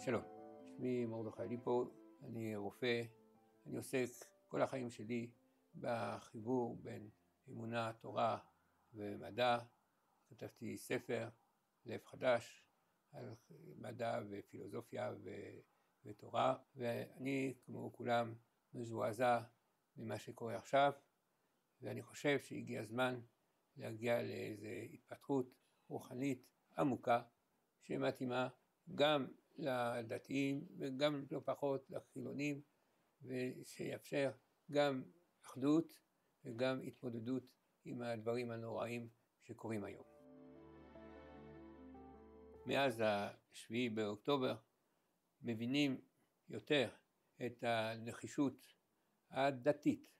שלום, שמי מרדכי ליפו, אני רופא, אני עוסק כל החיים שלי בחיבור בין אמונה, תורה ומדע. כתבתי ספר, לב חדש, על מדע ופילוסופיה ותורה, ואני כמו כולם מזועזע ממה שקורה עכשיו, ואני חושב שהגיע הזמן להגיע לאיזו התפתחות רוחנית עמוקה שמתאימה גם לדתיים וגם לא פחות לחילונים, ושיאפשר גם אחדות וגם התמודדות עם הדברים הנוראים שקורים היום. מאז ה-7 באוקטובר מבינים יותר את הנחישות הדתית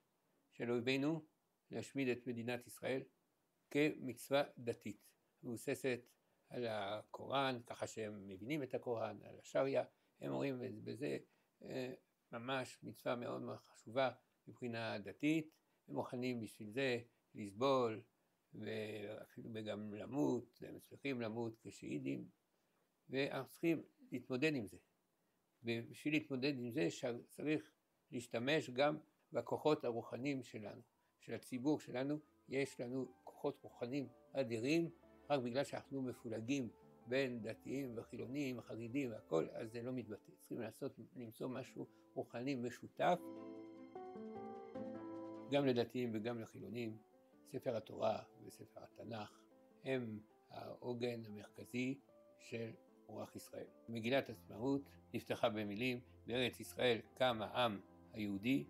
של אויבינו להשמיד את מדינת ישראל כמצווה דתית, מבוססת על הקוראן, ככה שהם מבינים את הקוראן, על השריה, הם אומרים בזה ממש מצווה מאוד מאוד חשובה מבחינה דתית, הם מוכנים בשביל זה לסבול ואפילו גם למות, הם צריכים למות כשהידים, ואנחנו צריכים להתמודד עם זה. ובשביל להתמודד עם זה צריך להשתמש גם בכוחות הרוחניים שלנו, של הציבור שלנו. יש לנו כוחות רוחניים אדירים, רק בגלל שאנחנו מפולגים בין דתיים וחילונים, חרדים והכל, אז זה לא מתבטא. צריכים למצוא משהו רוחני משותף, גם לדתיים וגם לחילונים. ספר התורה וספר התנ"ך הם העוגן המרכזי של רוח ישראל. מגילת העצמאות נפתחה במילים: בארץ ישראל קם העם היהודי,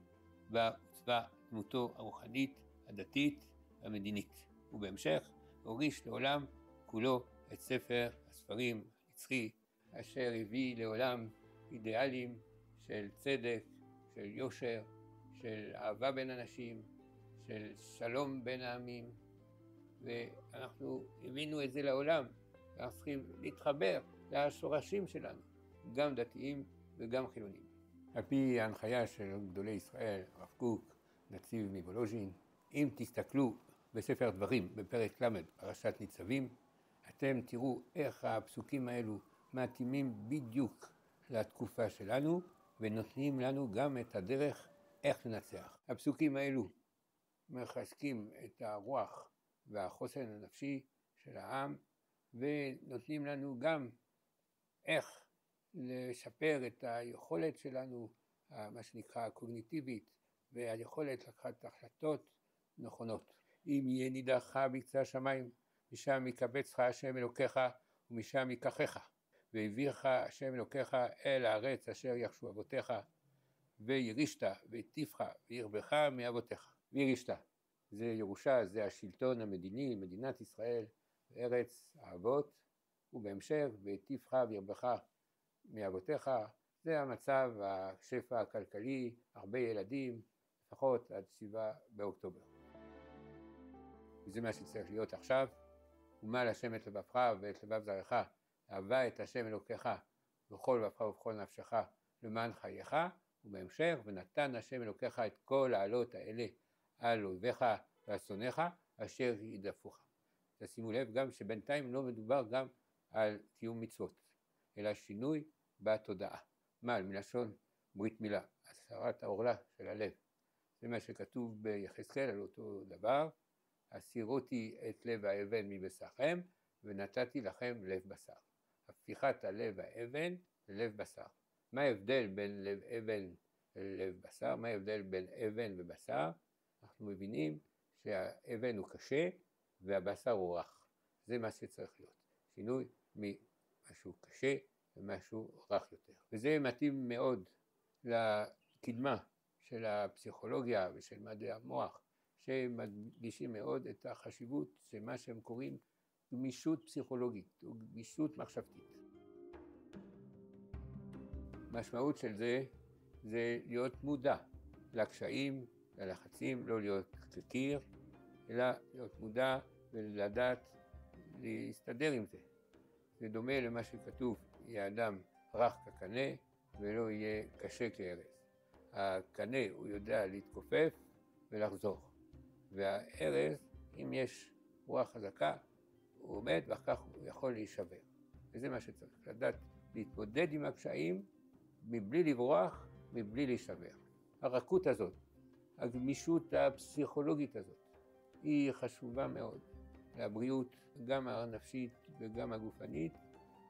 בה עוצבה דמותו הרוחנית, הדתית והמדינית. ובהמשך הוריש לעולם כולו את ספר הספרים הנצחי, אשר הביא לעולם אידיאלים של צדק, של יושר, של אהבה בין אנשים, של שלום בין העמים, ואנחנו הבינו את זה לעולם, ואנחנו צריכים להתחבר לשורשים שלנו, גם דתיים וגם חילונים. על פי ההנחיה של גדולי ישראל, הרב קוק, נציב מוולוז'ין, אם תסתכלו בספר דברים, בפרק ל', פרשת ניצבים, אתם תראו איך הפסוקים האלו מתאימים בדיוק לתקופה שלנו, ונותנים לנו גם את הדרך איך לנצח. הפסוקים האלו מחזקים את הרוח והחוסן הנפשי של העם, ונותנים לנו גם איך לשפר את היכולת שלנו, מה שנקרא קוגניטיבית, והיכולת לקחת החלטות נכונות. אם יהיה נידחך בקצה השמיים, משם יקבצך השם אלוקיך ומשם ייקחך, והביאך השם אלוקיך אל הארץ אשר יחשו אבותיך, וירישת והטיפך וירבך מאבותיך. וירישת זה ירושה, זה השלטון המדיני, מדינת ישראל בארץ האבות, ובהמשך והטיפך וירבך מאבותיך, זה המצב, השפע הכלכלי, הרבה ילדים, לפחות עד 7 באוקטובר. וזה מה שצריך להיות עכשיו. ומל השם את לבבך ואת לבב זרעך, אהבה את השם אלוקיך בכל לבבך ובכל נפשך למען חייך. ובהמשך, ונתן השם אלוקיך את כל העלות האלה על אויביך ועל שונאיך אשר ידפוך. תשימו לב גם שבינתיים לא מדובר גם על קיום מצוות, אלא שינוי בתודעה. מל מלשון ברית מילה, הסרת העורלה של הלב. זה מה שכתוב ביחזקאל על אותו דבר: הסירותי את לב האבן מבשרכם ונתתי לכם לב בשר. הפיכת הלב האבן ללב בשר. מה ההבדל בין לב אבן ללב בשר? מה ההבדל בין אבן ובשר? אנחנו מבינים שהאבן הוא קשה והבשר הוא רך. זה מה שצריך להיות. שינוי ממשהו קשה ומשהו רך יותר. וזה מתאים מאוד לקדמה של הפסיכולוגיה ושל מדעי המוח, שמדגישים מאוד את החשיבות של מה שהם קוראים גמישות פסיכולוגית או גמישות מחשבתית. משמעות של זה להיות מודע לקשיים, ללחצים, לא להיות כקיר, אלא להיות מודע ולדעת להסתדר עם זה. זה דומה למה שכתוב: יהיה אדם רך כקנה ולא יהיה קשה כארז. הקנה הוא יודע להתכופף ולחזור, והארז, אם יש רוח חזקה, הוא עומד ואחר כך הוא יכול להישבר. וזה מה שצריך, לדעת להתמודד עם הקשיים מבלי לברוח, מבלי להישבר. הרכות הזאת, הגמישות הפסיכולוגית הזאת, היא חשובה מאוד לבריאות, גם הנפשית וגם הגופנית,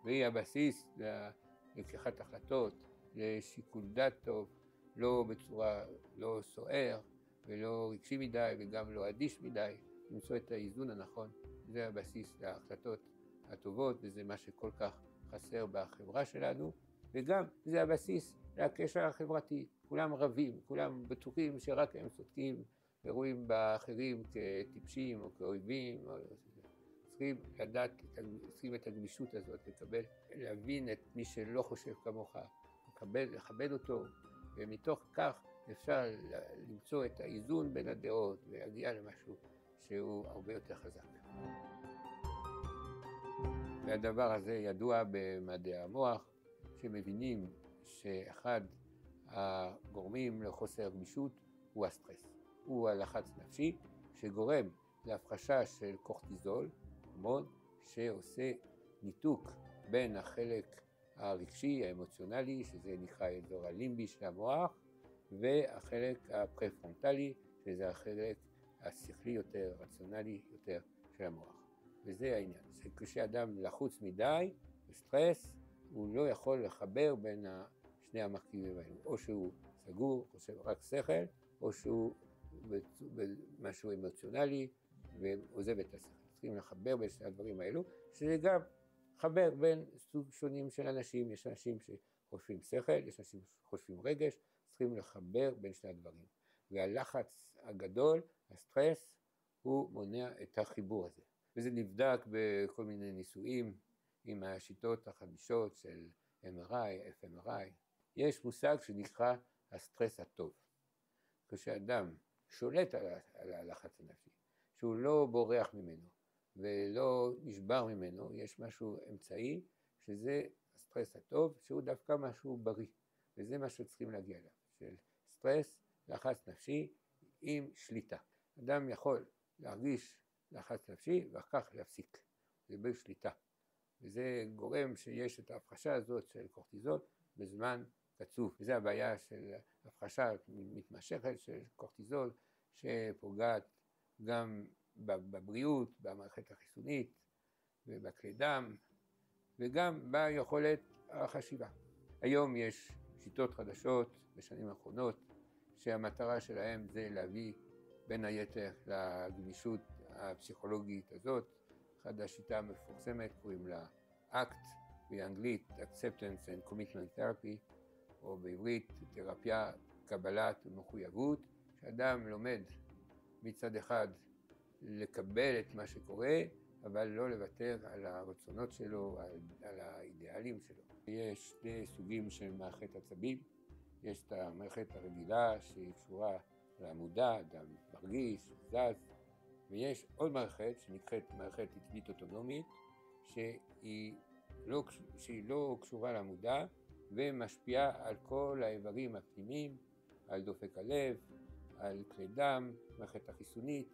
והיא הבסיס ללקיחת החלטות, לשיקול דעת טוב, לא בצורה לא סוער ולא רגשי מדי וגם לא אדיש מדי, למצוא את האיזון הנכון. זה הבסיס להחלטות הטובות, וזה מה שכל כך חסר בחברה שלנו, וגם זה הבסיס לקשר החברתי. כולם רבים, כולם בטוחים שרק הם צודקים, ורואים באחרים כטיפשים או כאויבים. צריכים לדעת, צריכים את הגמישות הזאת, להבין את מי שלא חושב כמוך, לכבד אותו, ומתוך כך אפשר למצוא את האיזון בין הדעות ולהגיע למשהו שהוא הרבה יותר חזק. והדבר הזה ידוע במדעי המוח, שמבינים שאחד הגורמים לחוסר גמישות הוא הסטרס. הוא הלחץ נפשי שגורם להפחשה של קורטיזול, הורמון שעושה ניתוק בין החלק הרגשי, האמוציונלי, שזה נקרא האזור הלימבי של המוח, והחלק הפרפרונטלי, שזה החלק השכלי יותר, רציונלי יותר של המוח. וזה העניין, שכשאדם לחוץ מדי, בסטרס, הוא לא יכול לחבר בין שני המרכיבים האלו, או שהוא סגור, חושב רק שכל, או שהוא משהו אמוציונלי ועוזב את השכל. צריכים לחבר בין שני הדברים האלו, שזה גם חבר בין סוג שונים של אנשים. יש אנשים שחושבים שכל, יש אנשים שחושבים רגש, צריכים לחבר בין שני הדברים. והלחץ הגדול, הסטרס, הוא מונע את החיבור הזה. וזה נבדק בכל מיני ניסויים עם השיטות החדישות של MRI, FMRI. יש מושג שנקרא הסטרס הטוב. כשאדם שולט על הלחץ הנפשי, שהוא לא בורח ממנו ולא נשבר ממנו, יש משהו אמצעי שזה הסטרס הטוב, שהוא דווקא משהו בריא, וזה מה שצריכים להגיע אליו, של סטרס, לחץ נפשי עם שליטה. אדם יכול להרגיש לחץ נפשי ואחר כך להפסיק, זה בשליטה, וזה גורם שיש את ההפחשה הזאת של קורטיזול בזמן קצוב. וזה הבעיה של הפחשה מתמשכת של קורטיזול, שפוגעת גם בבריאות, במערכת החיסונית ובכלי דם, וגם ביכולת החשיבה. היום יש שיטות חדשות בשנים האחרונות, שהמטרה שלהם זה להביא בין היתר לגמישות הפסיכולוגית הזאת. אחת השיטה המפורסמת קוראים לה ACT, באנגלית Acceptance and Commitment Therapy, או בעברית תרפיה, קבלת ומחויבות, שאדם לומד מצד אחד לקבל את מה שקורה, אבל לא לוותר על הרצונות שלו, על האידיאלים שלו. יש שני סוגים של מערכת עצבים. יש את המערכת הרגילה שהיא קשורה למודע, אדם מרגיש, זז, ויש עוד מערכת שנקראת מערכת עצבית אוטונומית, שהיא לא קשורה למודע ומשפיעה על כל האיברים הפנימיים, על דופק הלב, על כלי דם, מערכת החיסונית,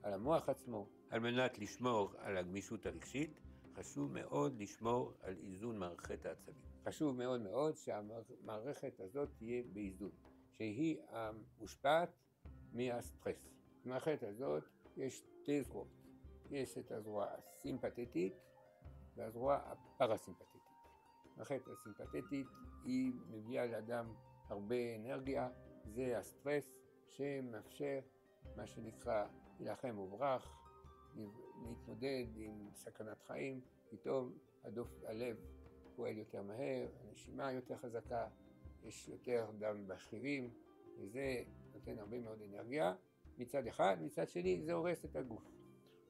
על המוח עצמו. על מנת לשמור על הגמישות הרגשית, חשוב מאוד לשמור על איזון מערכת העצבים. חשוב מאוד מאוד שהמערכת הזאת תהיה באיזון, שהיא מושפעת מהסטרס. במערכת הזאת יש שתי זרועות. יש את הזרוע הסימפתטית והזרוע הפרסימפתטית. המערכת הסימפתטית היא מביאה לאדם הרבה אנרגיה, זה הסטרס שמאפשר מה שנקרא להילחם וברח, להתמודד עם סכנת חיים. פתאום הלב פועל יותר מהר, הנשימה יותר חזקה, יש יותר דם בשרירים, וזה נותן הרבה מאוד אנרגיה מצד אחד. מצד שני זה הורס את הגוף.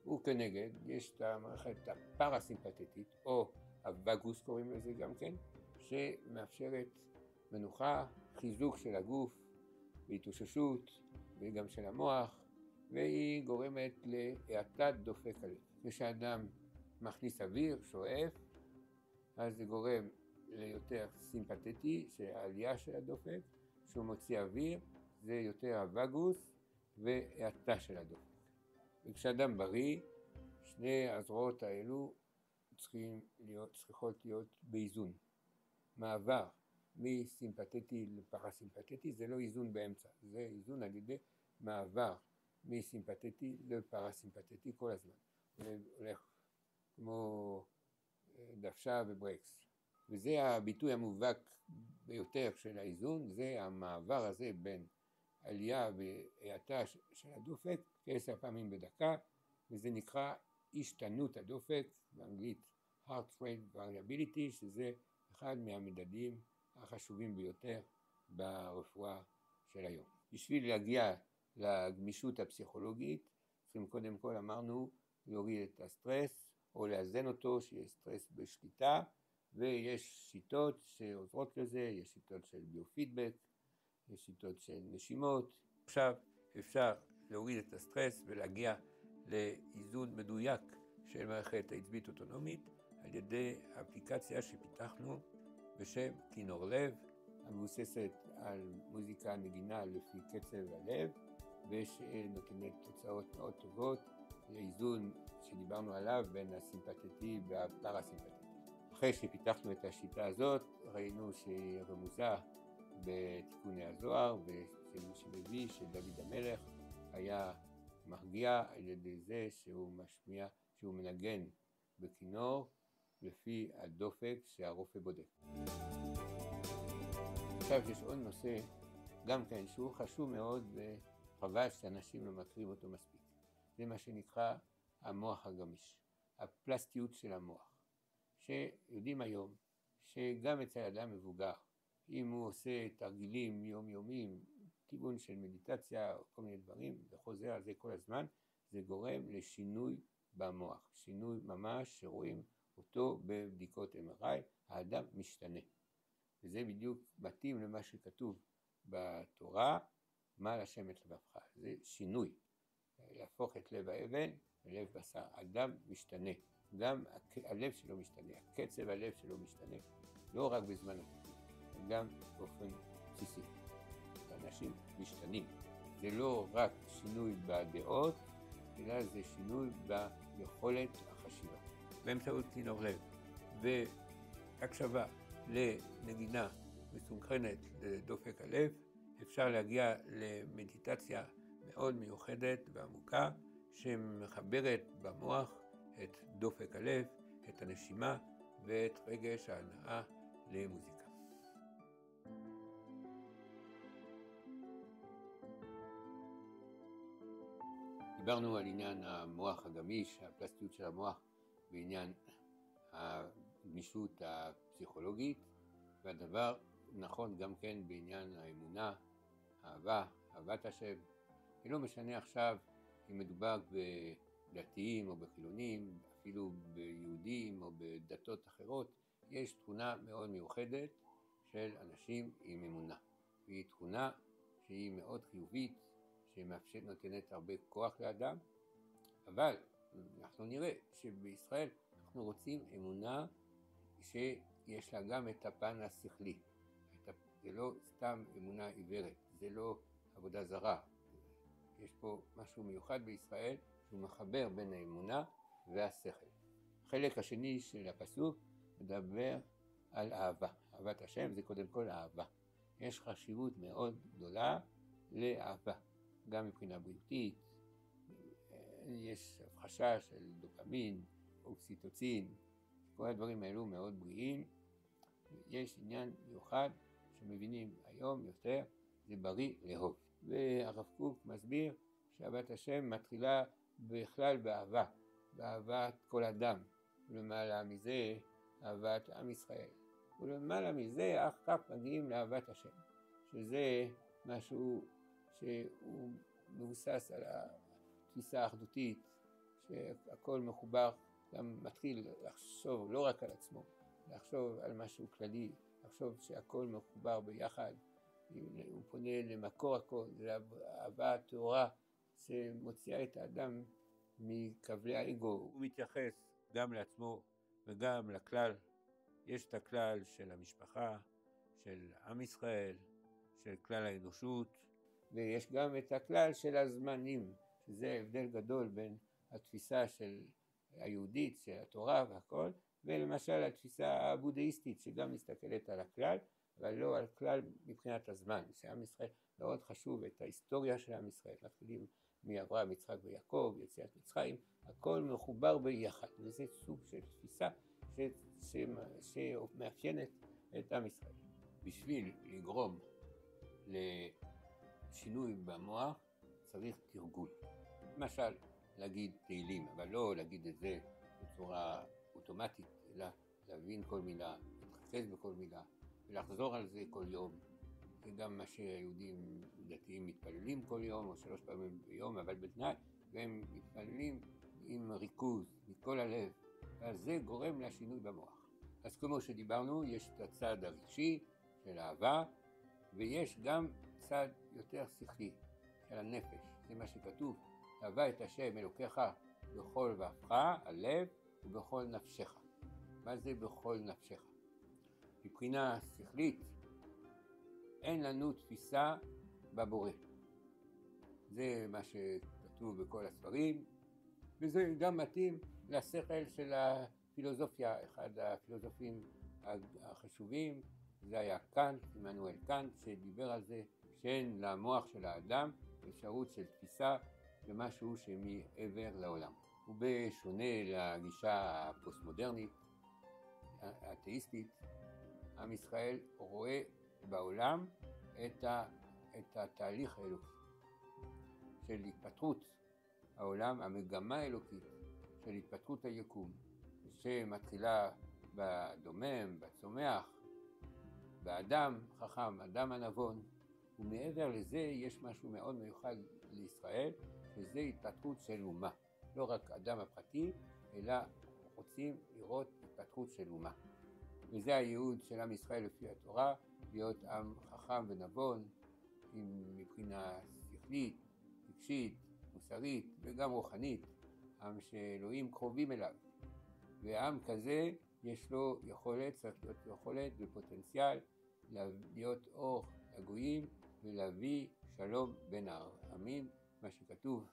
וכנגד יש את המערכת הפרסימפתטית, או הווגוס קוראים לזה גם כן, שמאפשרת מנוחה, חיזוק של הגוף והתאוששות וגם של המוח, והיא גורמת להאטת דופק הלב. כשאדם מכניס אוויר, שואף, אז זה גורם ליותר סימפתטי, שהעלייה של הדופק. כשהוא מוציא אוויר, זה יותר הווגוס והאטה של הדופק. וכשאדם בריא, שני הזרועות האלו צריכות להיות באיזון. מעבר מסימפתטי לפרסימפתטי, זה לא איזון באמצע, זה איזון על ידי מעבר מסימפתטי לפרסימפתטי כל הזמן. הולך כמו דוושה וברקס. וזה הביטוי המובהק ביותר של האיזון, זה המעבר הזה בין עלייה והאטה של הדופק כ10 פעמים בדקה, וזה נקרא השתנות הדופק, באנגלית heart rate variability, שזה אחד מהמדדים החשובים ביותר ברפואה של היום. בשביל להגיע לגמישות הפסיכולוגית, צריכים קודם כל אמרנו להוריד את הסטרס או לאזן אותו, שיהיה סטרס בשליטה, ויש שיטות שעוזרות לזה, יש שיטות של ביופידבק, יש שיטות של נשימות. עכשיו אפשר להוריד את הסטרס ולהגיע לאיזון מדויק של מערכת העצבית אוטונומית על ידי אפליקציה שפיתחנו בשם כינור לב, המבוססת על מוזיקה נגינה לפי קצב הלב, ושנותנת תוצאות מאוד טובות לאיזון שדיברנו עליו בין הסימפתטי והפרסימפתטי. אחרי שפיתחנו את השיטה הזאת, ראינו שהיא רמוזה בתיקוני הזוהר, ושמביא שדוד המלך היה מרגיע על ידי זה שהוא משמיע, שהוא מנגן בכינור לפי הדופק שהרופא בודק. עכשיו יש עוד נושא, גם כן, שהוא חשוב מאוד וחבל שאנשים לא מכירים אותו מספיק. זה מה שנקרא המוח הגמיש, הפלסטיות של המוח. שיודעים היום שגם אצל אדם מבוגר, אם הוא עושה תרגילים יומיומיים, כיוון של מדיטציה או כל מיני דברים, וחוזר על זה כל הזמן, זה גורם לשינוי במוח, שינוי ממש שרואים אותו בבדיקות MRI, האדם משתנה. וזה בדיוק מתאים למה שכתוב בתורה, מה לשם את לבבך, זה שינוי, להפוך את לב האבן ללב בשר, אדם משתנה, גם הלב שלו משתנה, קצב הלב שלו משתנה, לא רק בזמן הטיפול, גם באופן בסיסי. אנשים משתנים, זה לא רק שינוי בדעות, אלא זה שינוי ביכולת החשיבה. באמצעות כינור לב והקשבה לנגינה מסונכרנת לדופק הלב, אפשר להגיע למדיטציה מאוד מיוחדת ועמוקה, שמחברת במוח את דופק הלב, את הנשימה ואת רגש ההנאה למוזיקה. דיברנו על עניין המוח הגמיש, הפלסטיות של המוח, בעניין הגמישות הפסיכולוגית, והדבר נכון גם כן בעניין האמונה, אהבת השם. לא משנה עכשיו אם מדובר בדתיים או בחילונים, אפילו ביהודים או בדתות אחרות, יש תכונה מאוד מיוחדת של אנשים עם אמונה. והיא תכונה שהיא מאוד חיובית, שמאפשרת נותנת הרבה כוח לאדם, אבל אנחנו נראה שבישראל אנחנו רוצים אמונה שיש לה גם את הפן השכלי. זה לא סתם אמונה עיוורת, זה לא עבודה זרה. יש פה משהו מיוחד בישראל שהוא מחבר בין האמונה והשכל. החלק השני של הפסוק מדבר על אהבה. אהבת השם זה קודם כל אהבה. יש חשיבות מאוד גדולה לאהבה. גם מבחינה בריאותית, יש הפחשה של דופמין, אוקסיטוצין, כל הדברים האלו מאוד בריאים. יש עניין מיוחד שמבינים היום יותר, זה בריא לאהוב. והרב קוק מסביר שאהבת השם מתחילה בכלל באהבה, באהבת כל אדם, ולמעלה מזה אהבת עם ישראל. ולמעלה מזה אך כך מגיעים לאהבת השם, שזה משהו שהוא מבוסס על התפיסה האחדותית, שהכל מחובר, גם מתחיל לחשוב לא רק על עצמו, לחשוב על משהו כללי, לחשוב שהכל מחובר ביחד, הוא פונה למקור הכל, זה אהבה טהורה שמוציאה את האדם מכבלי האגו. הוא מתייחס גם לעצמו וגם לכלל, יש את הכלל של המשפחה, של עם ישראל, של כלל האנושות, ויש גם את הכלל של הזמנים, שזה הבדל גדול בין התפיסה של היהודית של התורה והכל, ולמשל התפיסה הבודהיסטית שגם מסתכלת על הכלל, אבל לא על כלל מבחינת הזמן, שעם ישראל מאוד חשוב את ההיסטוריה של עם ישראל, מתחילים מאברהם, יצחק ויעקב, יציאת מצרים, הכל מחובר ביחד, וזה סוג של תפיסה שמאפיינת את עם ישראל. בשביל לגרום לשינוי במוח צריך תרגול. למשל, להגיד תהילים, אבל לא להגיד את זה בצורה אוטומטית, אלא להבין כל מילה, להתרכז בכל מילה, ולחזור על זה כל יום. זה גם מה שיהודים דתיים מתפללים כל יום, או 3 פעמים ביום, אבל בתנאי, והם מתפללים עם ריכוז, מכל הלב, אז זה גורם לשינוי במוח. אז כמו שדיברנו, יש את הצד הרגשי של האהבה, ויש גם צד יותר שכלי של הנפש, זה מה שכתוב, אהבה את השם אלוקיך בכל לבבך, הלב, ובכל נפשך. מה זה בכל נפשך? מבחינה שכלית, אין לנו תפיסה בבורא. זה מה שכתוב בכל הספרים, וזה גם מתאים לשכל של הפילוסופיה. אחד הפילוסופים החשובים, זה היה קאנט, עמנואל קאנט, שדיבר על זה שאין למוח של האדם אפשרות של תפיסה במשהו שמעבר לעולם. ובשונה לגישה הפוסט-מודרנית, האתאיסטית, עם ישראל רואה בעולם את התהליך האלוקי של התפתחות העולם, המגמה האלוקית של התפתחות היקום, שמתחילה בדומם, בצומח, באדם חכם, אדם הנבון, ומעבר לזה יש משהו מאוד מיוחד לישראל, שזה התפתחות של אומה. לא רק אדם הפרטי, אלא רוצים לראות התפתחות של אומה. וזה הייעוד של עם ישראל לפי התורה, להיות עם חכם ונבון, מבחינה שכלית, רגשית, מוסרית וגם רוחנית, עם שאלוהים קרובים אליו. ועם כזה יש לו יכולת, צריך להיות יכולת ופוטנציאל להיות אור לגויים ולהביא שלום בין העמים, מה שכתוב